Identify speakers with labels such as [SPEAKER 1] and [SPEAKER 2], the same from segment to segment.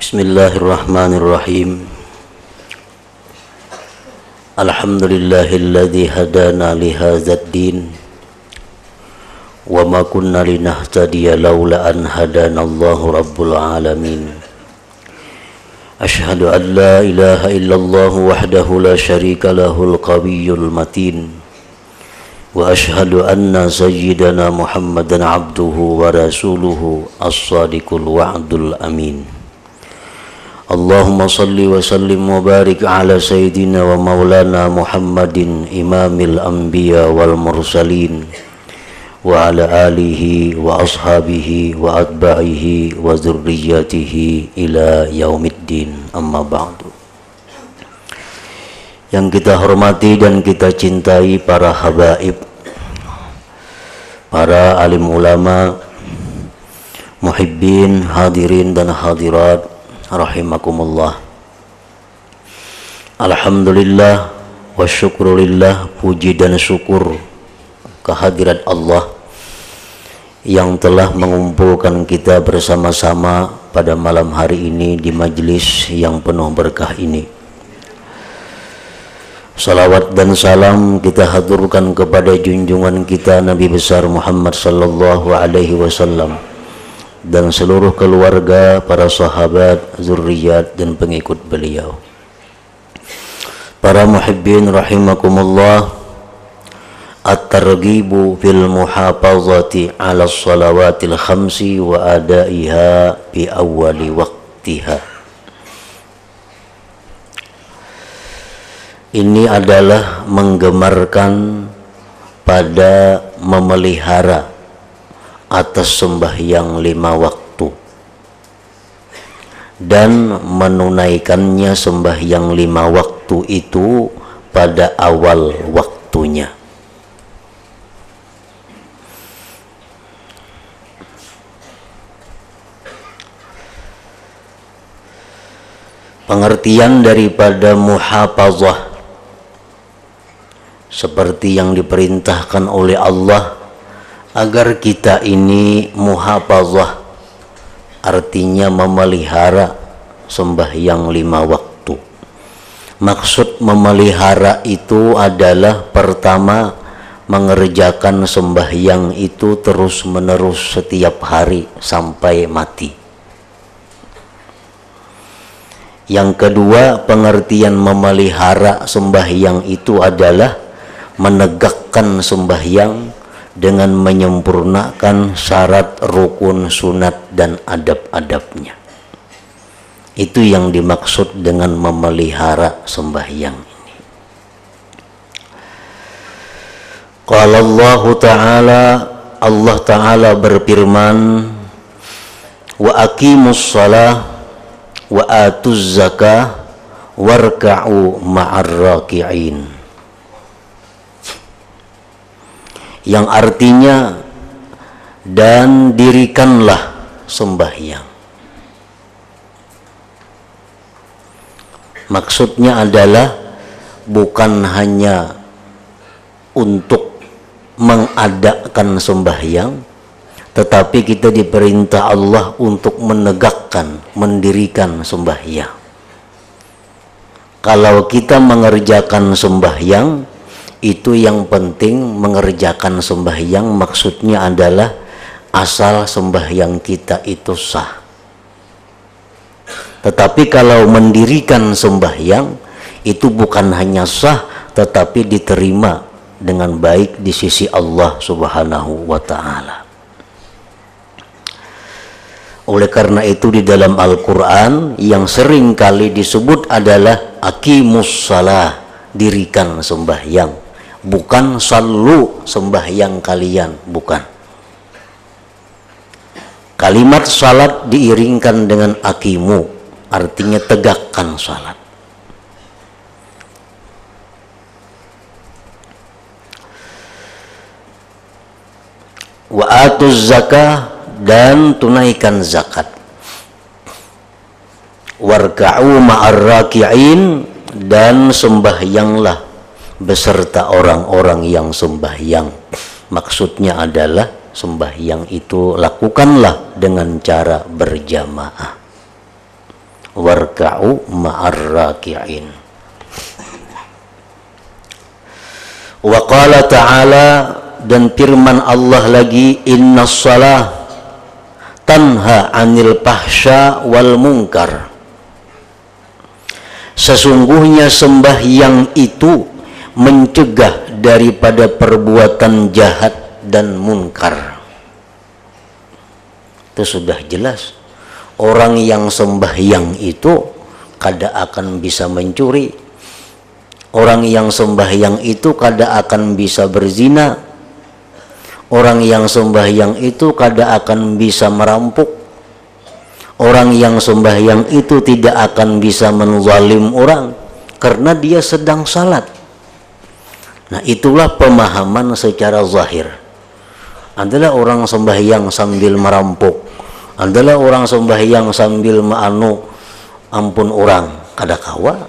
[SPEAKER 1] Bismillahirrahmanirrahim. Alhamdulillahilladzi hadana li hadzal din wa ma kunna linahtadiya laula an hadanallahu rabbul alamin. Asyhadu an la ilaha illallah wahdahu la syarika lahul qawiyyul matin wa asyhadu anna sayyidana Muhammadan abduhu wa rasuluhu as-sadiqul wa'dul amin. Allahumma salli wa sallim wa barik ala sayyidina wa maulana Muhammadin imamil anbiya wal mursalin wa ala alihi wa ashabihi wa atba'ihi wa zurriyatihi ila yaumiddin, amma ba'du. Yang kita hormati dan kita cintai para habaib, para alim ulama, muhibbin, hadirin dan hadirat rahimakumullah. Alhamdulillah wa syukrulillah, puji dan syukur kehadirat Allah yang telah mengumpulkan kita bersama-sama pada malam hari ini di majlis yang penuh berkah ini. Salawat dan salam kita haturkan kepada junjungan kita Nabi besar Muhammad sallallahu alaihi wasallam dan seluruh keluarga, para sahabat, zurriyat dan pengikut beliau. Para muhibbin rahimakumullah, at-targhibu fil muhafazati 'ala shalawatil khamsi wa adaiha bi awwali waqtiha. Ini adalah menggemarkan pada memelihara atas sembahyang 5 waktu dan menunaikannya sembahyang 5 waktu itu pada awal waktunya. Pengertian daripada muhafazah seperti yang diperintahkan oleh Allah agar kita ini muhafazah, artinya memelihara sembahyang 5 waktu. Maksud memelihara itu adalah pertama, mengerjakan sembahyang itu terus menerus setiap hari sampai mati. Yang kedua, pengertian memelihara sembahyang itu adalah menegakkan sembahyang dengan menyempurnakan syarat, rukun, sunat dan adab-adabnya. Itu yang dimaksud dengan memelihara sembahyang ini. Qala Allah Ta'ala, Allah Ta'ala berfirman, wa aqimus shalah wa atuz zakah warka'u ma'ar raki'in, yang artinya dan dirikanlah sembahyang. Maksudnya adalah bukan hanya untuk mengadakan sembahyang, tetapi kita diperintah Allah untuk menegakkan, mendirikan sembahyang. Kalau kita mengerjakan sembahyang, itu yang penting mengerjakan sembahyang, maksudnya adalah asal sembahyang kita itu sah. Tetapi kalau mendirikan sembahyang itu bukan hanya sah, tetapi diterima dengan baik di sisi Allah Subhanahu wa Ta'ala. Oleh karena itu di dalam Al-Quran yang sering kali disebut adalah aqimus shalah, dirikan sembahyang. Bukan sallu, sembahyang kalian, bukan. Kalimat salat diiringkan dengan aqimu, artinya tegakkan salat. Wa atuz zakah, dan tunaikan zakat. Warka'u ma'ar raki'in, dan sembahyanglah beserta orang-orang yang sembahyang. Maksudnya adalah sembahyang itu lakukanlah dengan cara berjamaah. warka'u ma'ar raki'in. Wa qala ta'ala, dan firman Allah lagi, innas shalah tanha 'anil fahsya wal munkar. Sesungguhnya sembahyang itu mencegah daripada perbuatan jahat dan munkar. Itu sudah jelas. Orang yang sembahyang itu kada akan bisa mencuri. Orang yang sembahyang itu kada akan bisa berzina. Orang yang sembahyang itu kada akan bisa merampok. Orang yang sembahyang itu tidak akan bisa menzalim orang karena dia sedang salat. Nah, itulah pemahaman secara zahir. Adalah orang sembahyang sambil merampok, adalah orang sembahyang sambil ampun orang, kada kawa.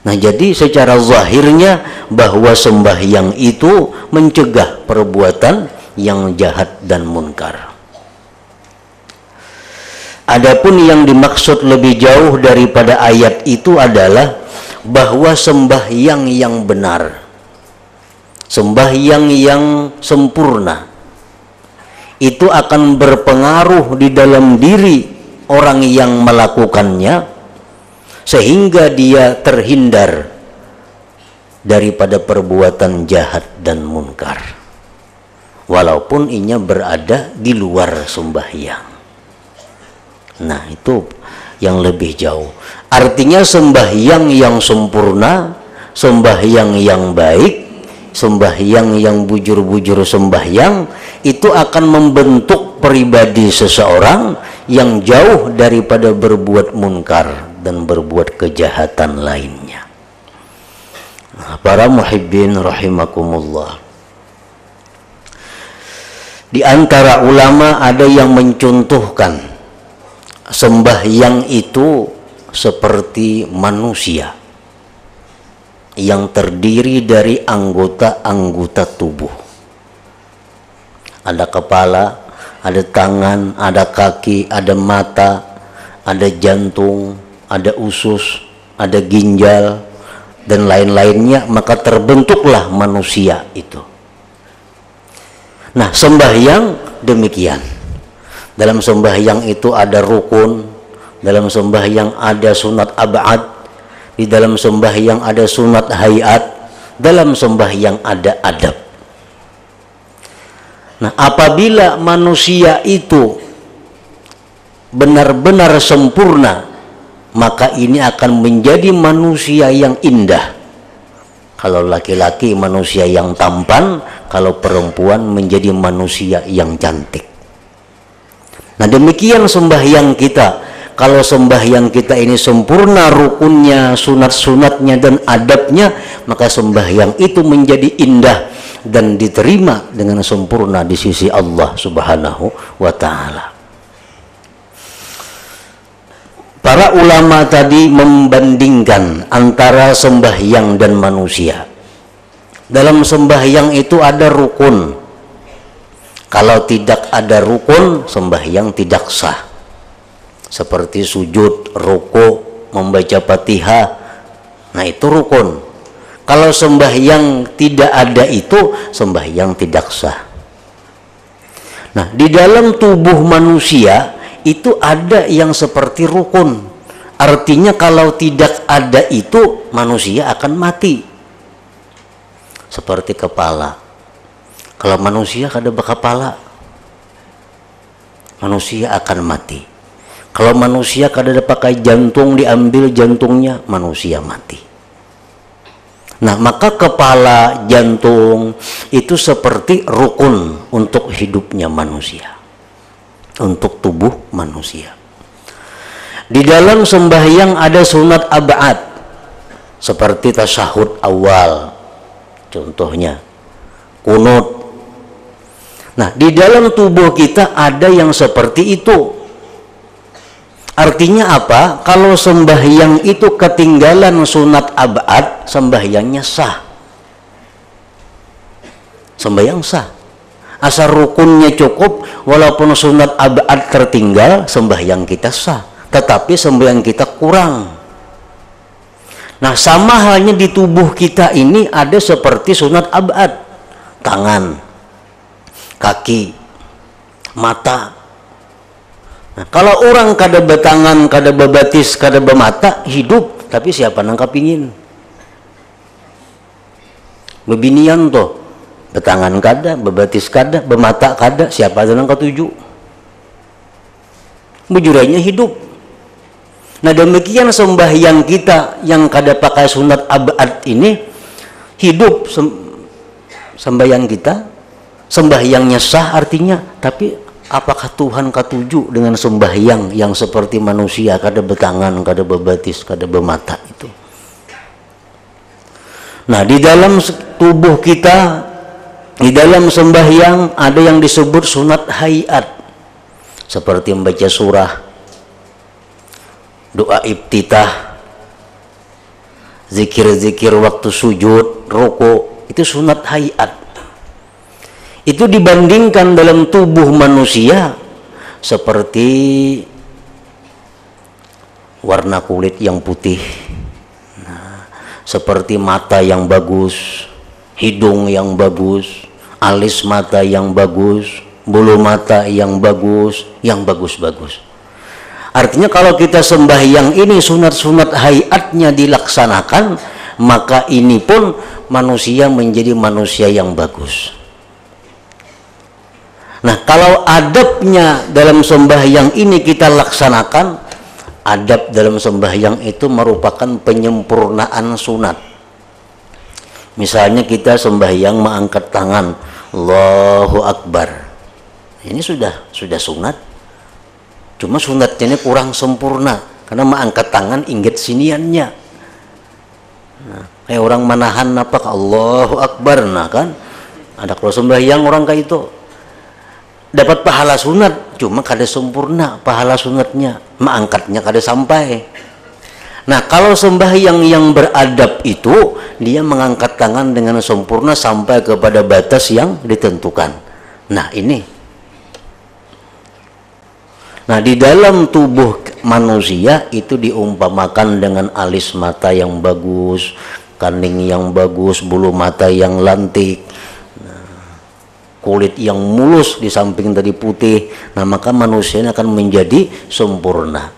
[SPEAKER 1] Nah, jadi secara zahirnya bahwa sembahyang itu mencegah perbuatan yang jahat dan munkar. Adapun yang dimaksud lebih jauh daripada ayat itu adalah bahwa sembahyang yang benar, sembahyang yang sempurna, itu akan berpengaruh di dalam diri orang yang melakukannya, sehingga dia terhindar daripada perbuatan jahat dan munkar, walaupun inya berada di luar sembahyang. Nah, itu yang lebih jauh. Artinya sembahyang yang sempurna, sembahyang yang baik, sembahyang yang bujur-bujur sembahyang, itu akan membentuk pribadi seseorang yang jauh daripada berbuat munkar dan berbuat kejahatan lainnya. Nah, para muhibbin rahimakumullah, di antara ulama ada yang mencontohkan sembahyang itu seperti manusia yang terdiri dari anggota-anggota tubuh. Ada kepala, ada tangan, ada kaki, ada mata, ada jantung, ada usus, ada ginjal, dan lain-lainnya, maka terbentuklah manusia itu. Nah, sembahyang demikian. Dalam sembahyang itu ada rukun, dalam sembahyang ada sunat ab'ad, di dalam sembahyang ada sunat hayat, dalam sembahyang ada adab. Nah, apabila manusia itu benar-benar sempurna, maka ini akan menjadi manusia yang indah. Kalau laki-laki manusia yang tampan, kalau perempuan menjadi manusia yang cantik. Nah, demikian sembahyang kita. Kalau sembahyang kita ini sempurna rukunnya, sunat-sunatnya, dan adabnya, maka sembahyang itu menjadi indah dan diterima dengan sempurna di sisi Allah Subhanahu wa ta'ala. Para ulama tadi membandingkan antara sembahyang dan manusia. Dalam sembahyang itu ada rukun. Kalau tidak ada rukun, sembahyang tidak sah. Seperti sujud, ruku, membaca Fatihah. Nah, itu rukun. Kalau sembahyang tidak ada itu, sembahyang tidak sah. Nah, di dalam tubuh manusia itu ada yang seperti rukun. Artinya kalau tidak ada itu, manusia akan mati. Seperti kepala. Kalau manusia kada berkepala, manusia akan mati. Kalau manusia kada ada pakai jantung, diambil jantungnya, manusia mati. Nah, maka kepala, jantung itu seperti rukun untuk hidupnya manusia, untuk tubuh manusia. Di dalam sembahyang ada sunat ab'ad, seperti tasyahud awal, contohnya kunut. Nah, di dalam tubuh kita ada yang seperti itu. Artinya apa? Kalau sembahyang itu ketinggalan sunat ab'ad, sembahyangnya sah. Sembahyang sah. Asal rukunnya cukup, walaupun sunat ab'ad tertinggal, sembahyang kita sah. tetapi sembahyang kita kurang. Nah, sama halnya di tubuh kita ini ada seperti sunat abad, tangan, kaki, mata. Nah, kalau orang kada betangan, kada bebatis, kada bemata, hidup, tapi siapa nang kapingin? Bebinian toh, betangan kada, bebatis kada, bemata kada, siapa nang katuju? Bujuranya hidup. Nah, demikian sembahyang kita yang kada pakai sunat abad ini hidup sembahyang kita, sembahyangnya sah artinya, tapi apakah Tuhan katuju dengan sembahyang yang seperti manusia kada betangan, kada bebatis, kada bemata itu? Nah, di dalam tubuh kita, di dalam sembahyang ada yang disebut sunat hayat, seperti membaca surah, doa iftitah, zikir-zikir waktu sujud, ruku, itu sunat hayat. Itu dibandingkan dalam tubuh manusia seperti warna kulit yang putih, nah, seperti mata yang bagus, hidung yang bagus, alis mata yang bagus, bulu mata yang bagus, yang bagus-bagus. Artinya kalau kita sembahyang ini sunat-sunat hayatnya dilaksanakan, maka ini pun manusia menjadi manusia yang bagus. Nah, kalau adabnya dalam sembahyang ini kita laksanakan, adab dalam sembahyang itu merupakan penyempurnaan sunat. Misalnya kita sembahyang mengangkat tangan, Allahu Akbar. Ini sudah sunat. Cuma sunatnya ini kurang sempurna karena mengangkat tangan ingat siniannya. Nah, kayak orang manahan apa Allahu Akbar, nah kan ada kalau sembahyang orang kayak itu dapat pahala sunat, cuma kada sempurna pahala sunatnya, mengangkatnya kada sampai. Nah, kalau sembahyang yang beradab itu dia mengangkat tangan dengan sempurna sampai kepada batas yang ditentukan. Nah, ini. Nah, di dalam tubuh manusia itu diumpamakan dengan alis mata yang bagus, kening yang bagus, bulu mata yang lantik, kulit yang mulus di samping tadi putih. Nah, maka manusia ini akan menjadi sempurna.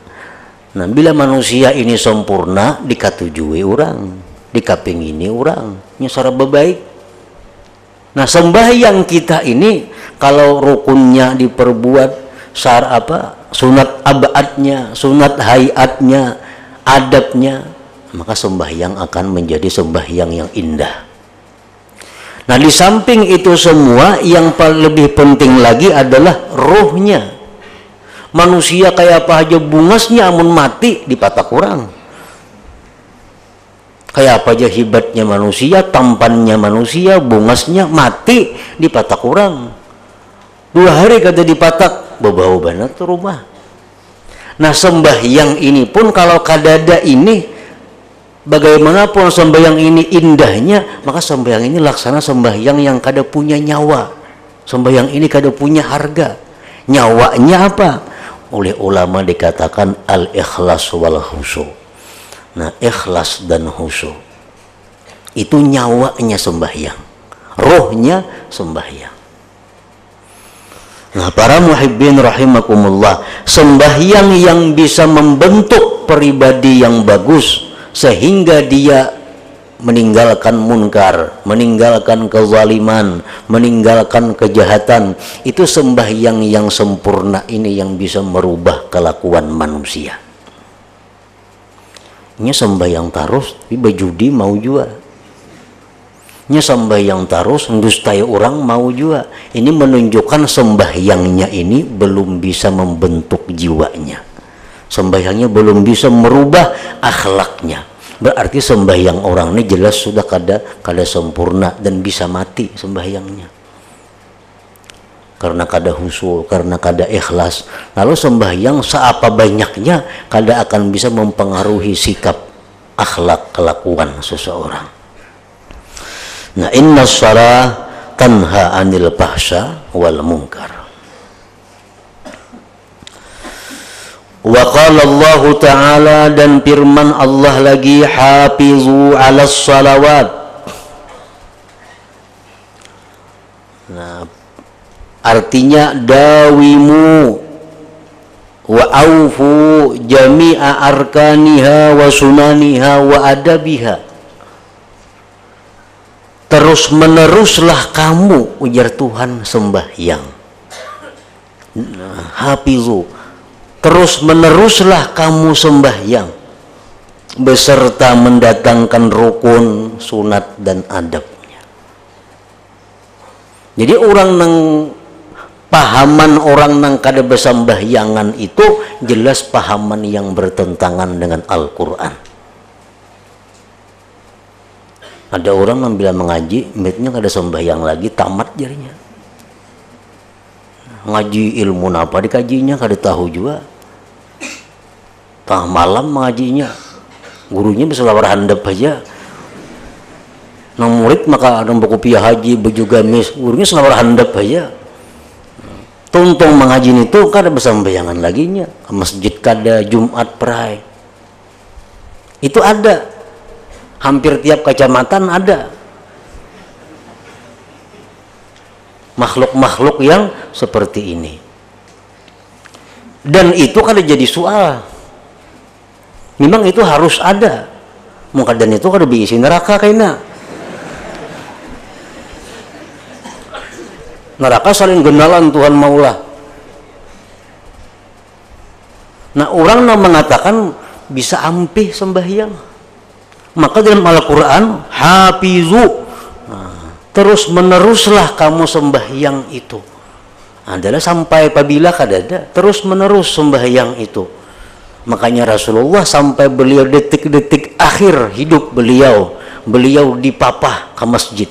[SPEAKER 1] Nah, bila manusia ini sempurna, dikatujui orang, dikapingini orang, nyasara bebaik. Nah, sembahyang kita ini kalau rukunnya diperbuat, sunat abadnya, sunat hayatnya, adabnya, maka sembahyang akan menjadi sembahyang yang indah. Nah, di samping itu semua, yang lebih penting lagi adalah ruhnya. Manusia kayak apa aja bungasnya, amun mati dipatah kurang. Kayak apa aja hebatnya manusia, tampannya manusia, bungasnya mati dipatah kurang. 2 hari kata dipatak, bau banget tuh rumah. Nah, sembahyang ini pun kalau kadada ini, bagaimanapun sembahyang ini indahnya, maka sembahyang ini laksana sembahyang yang kada punya nyawa. Sembahyang ini kada punya harga. Nyawanya apa? Oleh ulama dikatakan al-ikhlas wal khusu. Nah, ikhlas dan khusu itu nyawanya sembahyang, rohnya sembahyang. Nah, para muhibbin rahimakumullah, sembahyang yang bisa membentuk pribadi yang bagus sehingga dia meninggalkan munkar, meninggalkan kezaliman, meninggalkan kejahatan, itu sembahyang yang sempurna ini yang bisa merubah kelakuan manusia. Nya sembahyang terus tapi bejudi mau juga, nya sembahyang terus ndustai orang mau juga. Ini menunjukkan sembahyangnya ini belum bisa membentuk jiwanya, sembahyangnya belum bisa merubah akhlaknya. Berarti sembahyang orang ini jelas sudah kada sempurna dan bisa mati sembahyangnya karena kada husul, karena kada ikhlas. Lalu sembahyang seapa banyaknya kada akan bisa mempengaruhi sikap akhlak kelakuan seseorang. Nah, inna shalah tanha anil fahsya wal munkar. Wa qala Allah Ta'ala, dan firman Allah lagi, hafizu 'alas salawat. Nah, artinya dawimu wa aufu jami'a arkaniha wa sunaniha wa adabiha. Terus meneruslah kamu, ujar Tuhan, sembahyang. Hafizu, terus meneruslah kamu sembahyang beserta mendatangkan rukun, sunat dan adabnya. Jadi orang nang pahaman orang nang kada besambahyangan itu jelas pahaman yang bertentangan dengan Al-Quran. Ada orang yang bilang mengaji, mitnya kada sembahyang lagi, tamat jarinya. Ngaji ilmu apa dikajinya kada tahu juga. Tengah malam mengajinya, gurunya bisa lawar handap aja. Nang murid maka ada buku piah haji baju gamis, gurunya selawar handap aja. Tuntung mengaji itu kada bersambahyangan laginya, ke masjid kada, Jumat perai. Itu ada. Hampir tiap kecamatan ada. Makhluk-makhluk yang seperti ini. Dan itu kada jadi soal. Memang itu harus ada. Mungkin dan itu kada diisi neraka kayaknya. Neraka saling genalan Tuhan maulah. Nah, orang yang mengatakan bisa ampih sembahyang. Maka dalam Al-Quran, hafizu, terus meneruslah kamu sembahyang itu. Adalah sampai apabila kadada terus menerus sembahyang itu. Makanya Rasulullah sampai beliau detik-detik akhir hidup beliau dipapah ke masjid.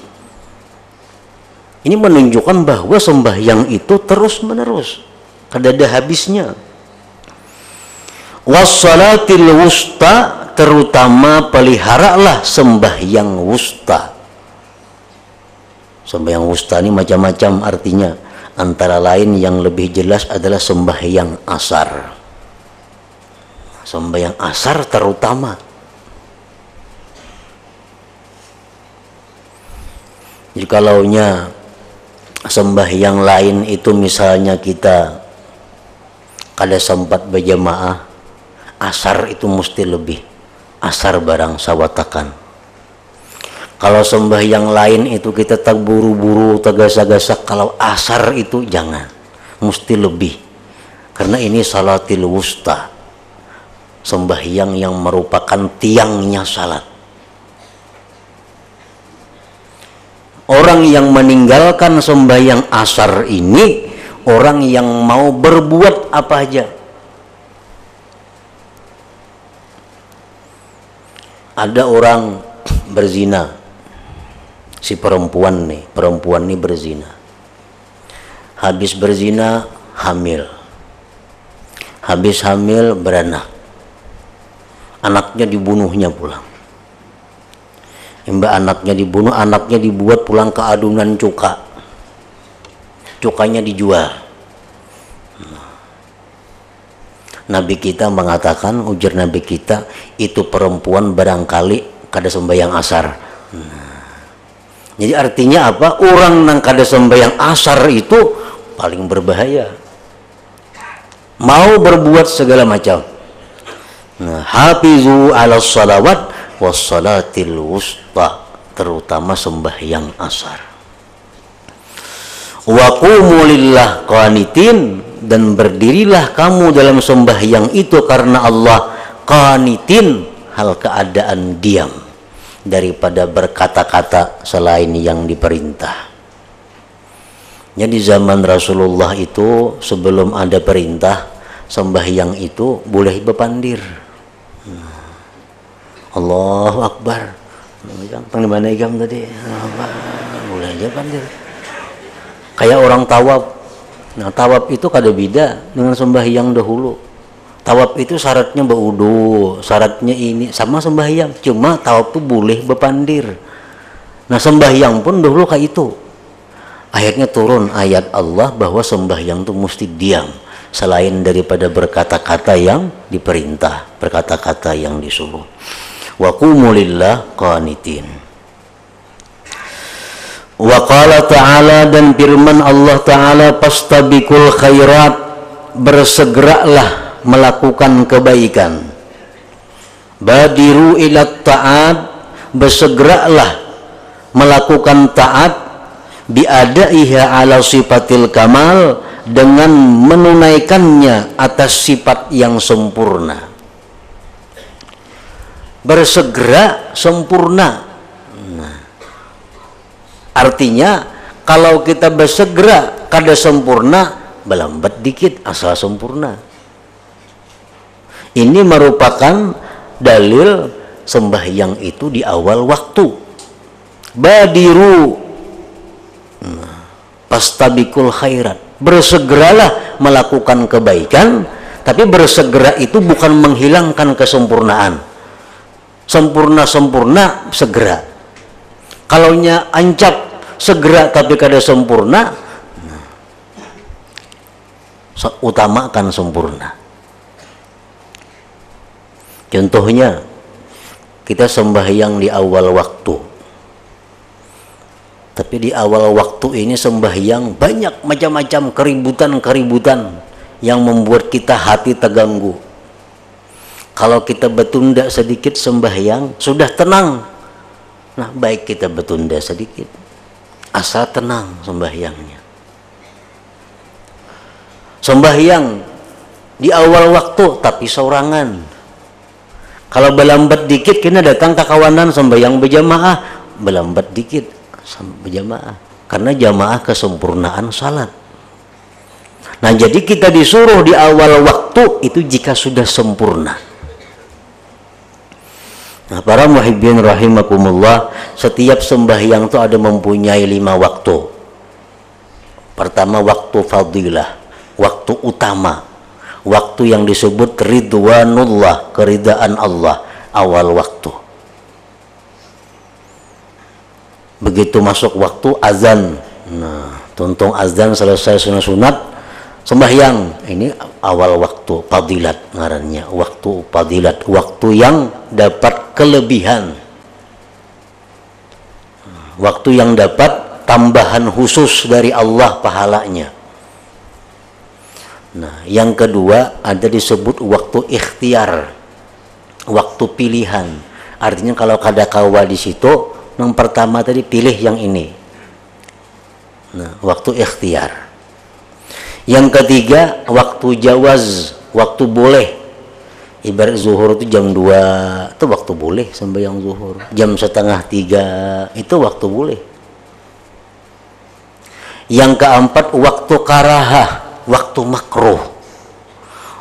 [SPEAKER 1] Ini menunjukkan bahwa sembahyang itu terus menerus, kadada habisnya. Wassalatil wusta, terutama peliharalah sembahyang wusta. Sembahyang wusta ini macam-macam artinya. Antara lain yang lebih jelas adalah sembahyang asar. Sembahyang asar terutama. Jikalaunya sembahyang lain itu misalnya kita kada sempat berjamaah, asar itu mesti lebih. Asar barang sawatakan. Kalau sembahyang lain itu kita tak buru-buru, tak gasak-gasak. Kalau asar itu jangan, mesti lebih. Karena ini salatil wusta, sembahyang yang merupakan tiangnya salat. Orang yang meninggalkan sembahyang asar ini orang yang mau berbuat apa aja. Ada orang berzina, si perempuan nih berzina. Habis berzina hamil. Habis hamil beranak. Anaknya dibunuhnya pulang. Mbak anaknya dibunuh, anaknya dibuat pulang ke adunan cuka. Cukanya dijual. Nabi kita mengatakan, ujar Nabi kita, itu perempuan barangkali kada sembahyang asar. Jadi artinya apa? Orang yang kada sembahyang asar itu paling berbahaya. Mau berbuat segala macam. Hafizu 'alas salawat wassalatil wusta, terutama sembahyang asar. Wa qumu lillah qanitin, dan berdirilah kamu dalam sembahyang itu karena Allah, qanitin, hal keadaan diam daripada berkata-kata selain yang diperintah. Jadi zaman Rasulullah itu sebelum ada perintah sembahyang itu boleh bepandir. Allahu Akbar. Penggimana igam tadi? Boleh aja pandir. Kayak orang tawaf. Nah, tawaf itu kada beda dengan sembahyang dahulu. Tawaf itu syaratnya berwudu, syaratnya ini sama sembahyang. Cuma tawaf itu boleh bepandir. Nah, sembahyang pun dahulu kayak itu. Akhirnya turun ayat Allah bahwa sembahyang itu mesti diam. selain daripada berkata-kata yang diperintah, berkata-kata yang disuruh. Wa qumu lillah qanitin. Wa qala ta'ala, dan firman Allah Ta'ala, fastabiqul khairat, bersegeralah melakukan kebaikan. Badiru ila ta'at, bersegeralah melakukan taat. Biadaiha ala sifatil kamal, dengan menunaikannya atas sifat yang sempurna. Bersegera sempurna. Nah, artinya kalau kita bersegera kada sempurna, belambat dikit asal sempurna. Ini merupakan dalil sembahyang itu di awal waktu. Badiru, fastabiqul khairat, bersegeralah melakukan kebaikan. Tapi bersegera itu bukan menghilangkan kesempurnaan. Sempurna segera. Kalaunya ancap segera tapi kada sempurna, utamakan sempurna. Contohnya, kita sembahyang di awal waktu, tapi di awal waktu ini sembahyang banyak macam-macam keributan yang membuat kita hati terganggu. Kalau kita bertunda sedikit sembahyang, sudah tenang. Nah, baik kita bertunda sedikit, asal tenang sembahyangnya. Sembahyang di awal waktu tapi sorangan. Kalau berlambat dikit, kena datang ke kawanan sembahyang berjamaah, berlambat dikit berjamaah, karena jamaah kesempurnaan salat. Nah, jadi kita disuruh di awal waktu itu jika sudah sempurna. Nah, para muhibbin rahimakumullah, setiap sembahyang itu ada mempunyai 5 waktu. Pertama, waktu fadilah, waktu utama, waktu yang disebut ridwanullah, keridaan Allah, awal waktu. Begitu masuk waktu azan, nah, tuntung azan selesai sunat, sembahyang, ini awal waktu fadilat ngarannya, waktu fadilat, waktu yang dapat kelebihan, waktu yang dapat tambahan khusus dari Allah pahalanya. Nah, yang kedua ada disebut waktu ikhtiar, waktu pilihan. Artinya kalau kada kawa di situ, yang pertama tadi pilih yang ini. Nah, waktu ikhtiar. Yang ketiga, waktu jawaz, waktu boleh. Ibarat zuhur itu jam 2, itu waktu boleh sembahyang zuhur. Jam 2:30 itu waktu boleh. Yang keempat, waktu karahah, waktu makruh.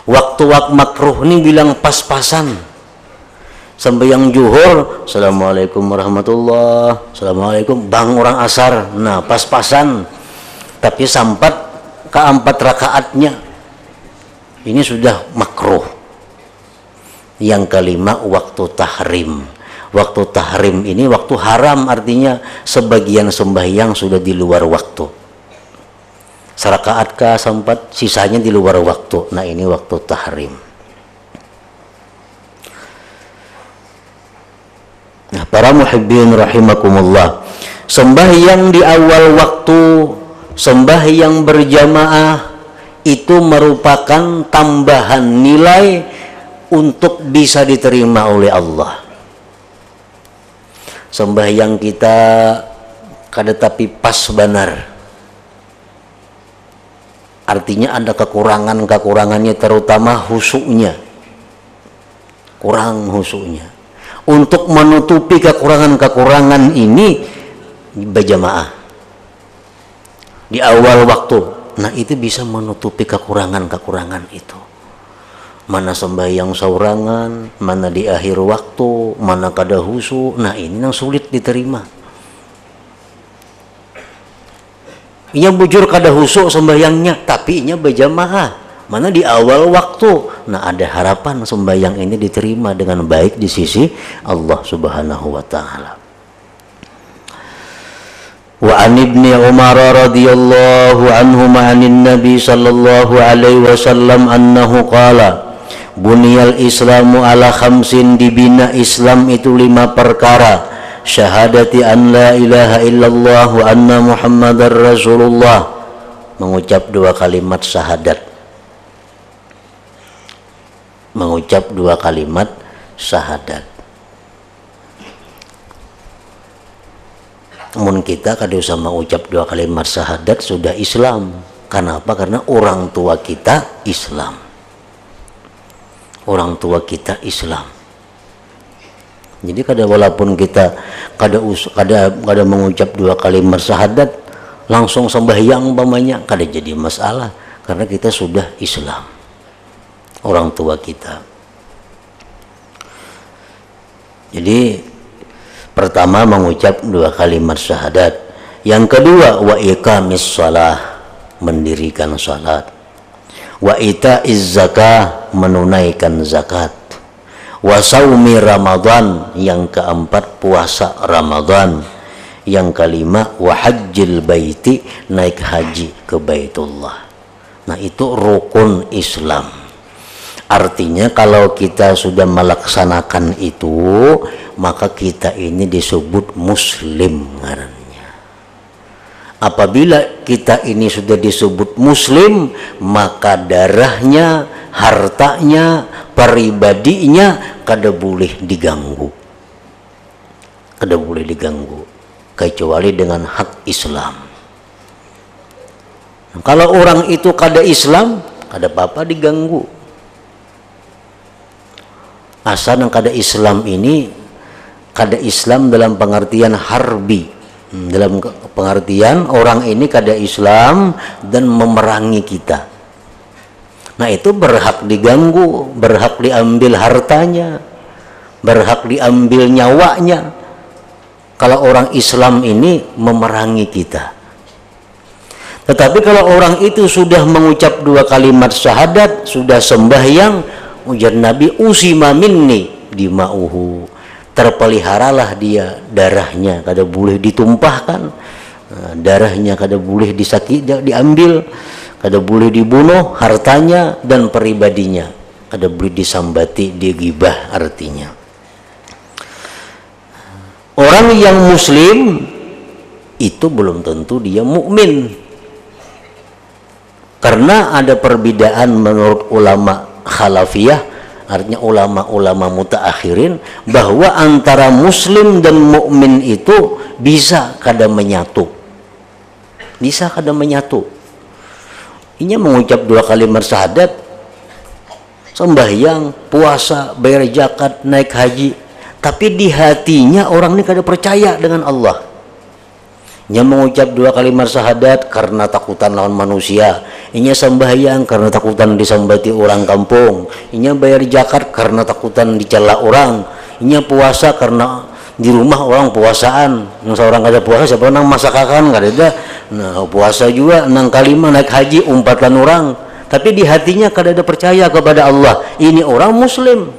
[SPEAKER 1] Waktu makruh ini bilang pas-pasan. Sembahyang zuhur, assalamualaikum warahmatullah, assalamualaikum, bang orang asar, nah pas-pasan. Tapi sampat keempat rakaatnya ini sudah makruh. Yang kelima, waktu tahrim. Waktu tahrim ini waktu haram, artinya sebagian sembahyang sudah di luar waktu. Serakaat kah sempat, sisanya di luar waktu. Nah, ini waktu tahrim. Nah, para muhibbin rahimakumullah, sembahyang di awal waktu, sembahyang berjamaah itu merupakan tambahan nilai untuk bisa diterima oleh Allah. Sembahyang kita kada tapi pas benar, artinya ada kekurangannya, terutama khusyuknya, kurang khusyuknya. Untuk menutupi kekurangan ini berjamaah di awal waktu, nah itu bisa menutupi kekurangan itu. Mana sembahyang saurangan, mana di akhir waktu, mana kada khusyuk, nah ini yang sulit diterima. Ia bujur kada khusyuk sembahyangnya, tapi inya berjamaah, mana di awal waktu. Nah, ada harapan sembahyang ini diterima dengan baik di sisi Allah Subhanahu wa taala. Wa an ibni Umar radhiyallahu anhuma 'anin nabi sallallahu alaihi wasallam annahu qala buniyal islamu ala khamsin, dibina Islam itu 5 perkara: syahadati an la ilaha illallah wa anna muhammadar rasulullah, mengucap 2 kalimat syahadat, mengucap 2 kalimat syahadat. Mun kita kada usah mengucap 2 kalimat syahadat sudah Islam. Kenapa? Karena orang tua kita Islam. Orang tua kita Islam. Jadi kada walaupun kita kada mengucap 2 kalimat syahadat langsung sembahyang umpamanya, kada jadi masalah karena kita sudah Islam. Orang tua kita. Jadi pertama mengucap 2 kalimat syahadat. Yang kedua wa iqamis shalah, mendirikan salat. Wa itaiz zakah, menunaikan zakat. Wa saumi Ramadan, yang keempat puasa Ramadan. Yang kelima wa hajjil baiti, naik haji ke Baitullah. Nah, itu rukun Islam. Artinya kalau kita sudah melaksanakan itu, maka kita ini disebut muslim ngarannya. Apabila kita ini sudah disebut muslim, maka darahnya, hartanya, pribadinya kada boleh diganggu. Kada boleh diganggu kecuali dengan hak Islam. Nah, kalau orang itu kada Islam, kada apa-apa diganggu. Asal yang kada Islam ini, kada Islam dalam pengertian harbi, dalam pengertian orang ini kada Islam dan memerangi kita. Nah, itu berhak diganggu, berhak diambil hartanya, berhak diambil nyawanya kalau orang Islam ini memerangi kita. Tetapi kalau orang itu sudah mengucap 2 kalimat syahadat, sudah sembahyang, ujar Nabi, usima minni dima'uhu, terpeliharalah dia darahnya, kada boleh ditumpahkan, darahnya kada boleh diambil, kada boleh dibunuh, hartanya dan pribadinya kada boleh disambati, digibah. Artinya orang yang muslim itu belum tentu dia mukmin, karena ada perbedaan menurut ulama Khalafiyah, artinya ulama-ulama mutaakhirin, bahwa antara muslim dan mukmin itu bisa kada menyatu. Bisa kada menyatu. Ini mengucap 2 kalimat syahadat, sembahyang, puasa, bayar zakat, naik haji, tapi di hatinya orang ini kada percaya dengan Allah. Nya mengucap 2 kalimat syahadat karena takutan lawan manusia. Inya sembahyang karena takutan disambati orang kampung. Inya bayar zakat karena takutan dicela orang. Inya puasa karena di rumah orang puasaan. Yang seorang kada puasa siapa nang masakakan kada ada. Nah, puasa juga nang kalima naik haji umpatan orang. Tapi di hatinya kada ada percaya kepada Allah. Ini orang muslim.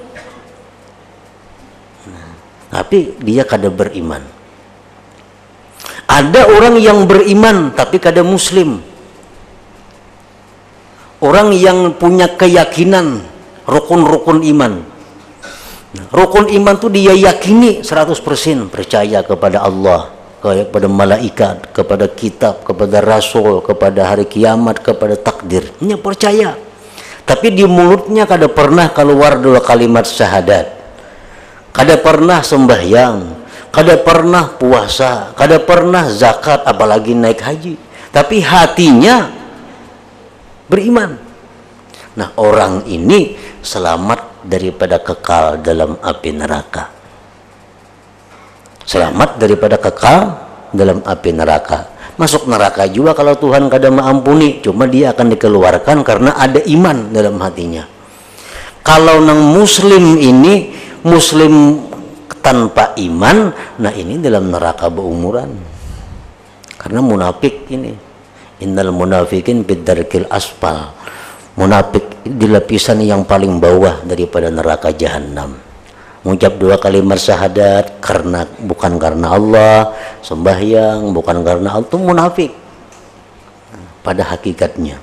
[SPEAKER 1] Tapi dia kada beriman. Ada orang yang beriman tapi kada muslim. Orang yang punya keyakinan rukun-rukun iman. Rukun iman itu dia yakini 100% percaya kepada Allah, kepada malaikat, kepada kitab, kepada rasul, kepada hari kiamat, kepada takdir. Dia percaya. Tapi di mulutnya kada pernah keluar 2 kalimat syahadat. Kada pernah sembahyang, kada pernah puasa, kada pernah zakat, apalagi naik haji. Tapi hatinya beriman. Nah, orang ini selamat daripada kekal dalam api neraka. Selamat daripada kekal dalam api neraka. Masuk neraka juga kalau Tuhan kada mengampuni, cuma dia akan dikeluarkan karena ada iman dalam hatinya. Kalau nang muslim ini, muslim tanpa iman, nah ini dalam neraka berumuran. Karena munafik ini, innal munafikin bidarkil asfal, munafik di lapisan yang paling bawah daripada neraka jahanam. Mengucap 2 kalimat syahadat bukan karena Allah, sembahyang bukan karena Allah, itu munafik pada hakikatnya.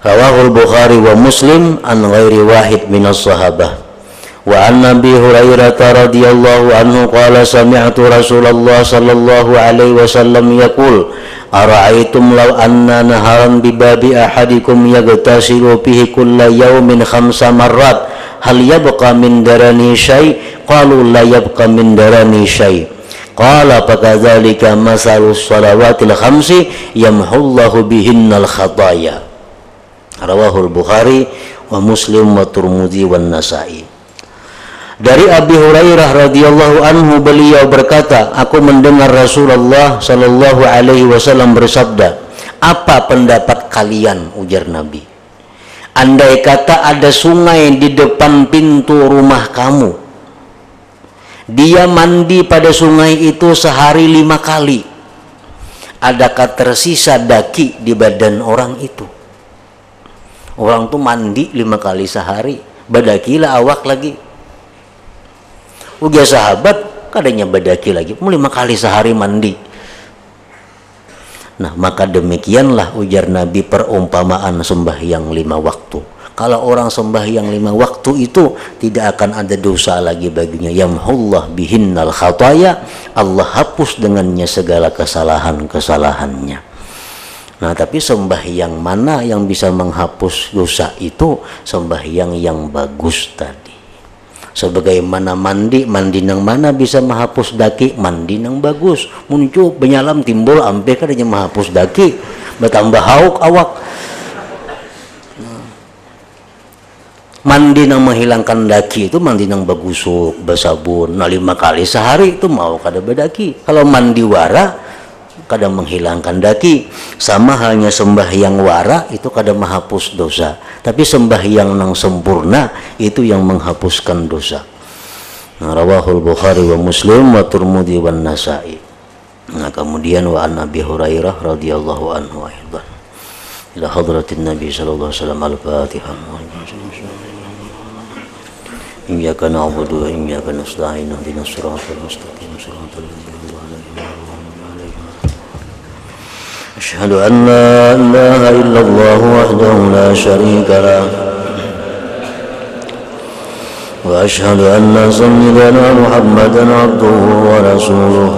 [SPEAKER 1] Rawahul Bukhari wa Muslim an ghairi wahid minas sahabah. Wa an Nabi Hurairah radhiyallahu anhu qala sami'tu Rasulullah sallallahu alaihi wasallam yaqul ara'aytum law anna naharan bi babi ahadikum yaghtasilu fihi kulla yawmin 5 marrat hal yabqa min darani syai qalu la yabqa min darani syai qala fakadzalika masalus shalawatil khamsi yamhullahu bihinnal khataya. Rawahul Bukhari wa Muslim wa Tirmidzi wan Nasa'i. Dari Abi Hurairah radhiyallahu anhu beliau berkata, aku mendengar Rasulullah sallallahu alaihi wasallam bersabda, apa pendapat kalian, ujar Nabi, andai kata ada sungai di depan pintu rumah kamu, dia mandi pada sungai itu sehari 5 kali, adakah tersisa daki di badan orang itu? Orang tuh mandi 5 kali sehari, badakilah awak lagi. Uga sahabat kadanya badaki lagi 5 kali sehari mandi. Nah, maka demikianlah ujar Nabi perumpamaan sembahyang 5 waktu. Kalau orang sembahyang 5 waktu itu tidak akan ada dosa lagi baginya. Yamhullah bihinnal khataya, Allah hapus dengannya segala kesalahan-kesalahannya. Nah, tapi sembahyang mana yang bisa menghapus dosa itu? Sembahyang yang bagus tadi. Sebagaimana mandi nang mana bisa menghapus daki, mandi nang bagus. Muncul benyalam timbul ampe kadanya menghapus daki, bertambah hauk awak. Mandi nang menghilangkan daki itu mandi nang bagusuk, basabun, 5 kali sehari itu mau kada badaki. Kalau mandi wara kada menghilangkan daki. Sama halnya sembahyang wara itu kada menghapus dosa, tapi sembahyang nang sempurna itu yang menghapuskan dosa. Nah, rawahul Bukhari wa Muslim wa Tirmidzi wan Nasa'i. Nah, kemudian wa an Abi Hurairah radhiyallahu anhu aidan ila hadratin Nabi sallallahu alaihi wasallam al-Fatihah. Iyyaka na'budu wa iyyaka nasta'in ihdinas siratal mustaqim siratal ladzina an'amta 'alaihim. أشهد أن لا إله إلا الله وحده لا شريك له وأشهد أن سيدنا محمدا عبده ورسوله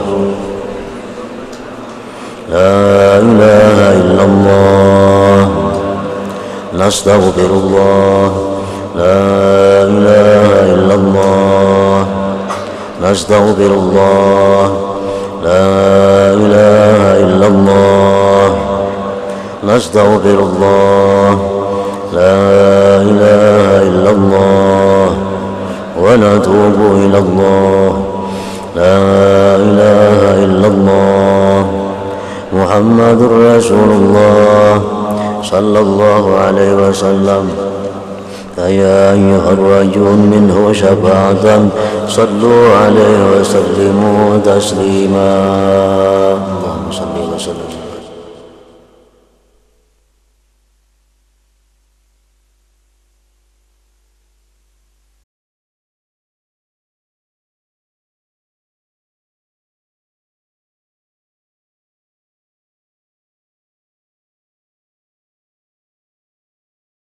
[SPEAKER 1] لا إله إلا الله نستغفر الله لا إله إلا الله نستغفر الله لا إله إلا الله نستغفر الله لا إله إلا الله ونتوب إلى الله لا إله إلا الله محمد رسول الله صلى الله عليه وسلم فيا أيها الرجل منه شفاعة صلوا عليه وسلموا تسليما.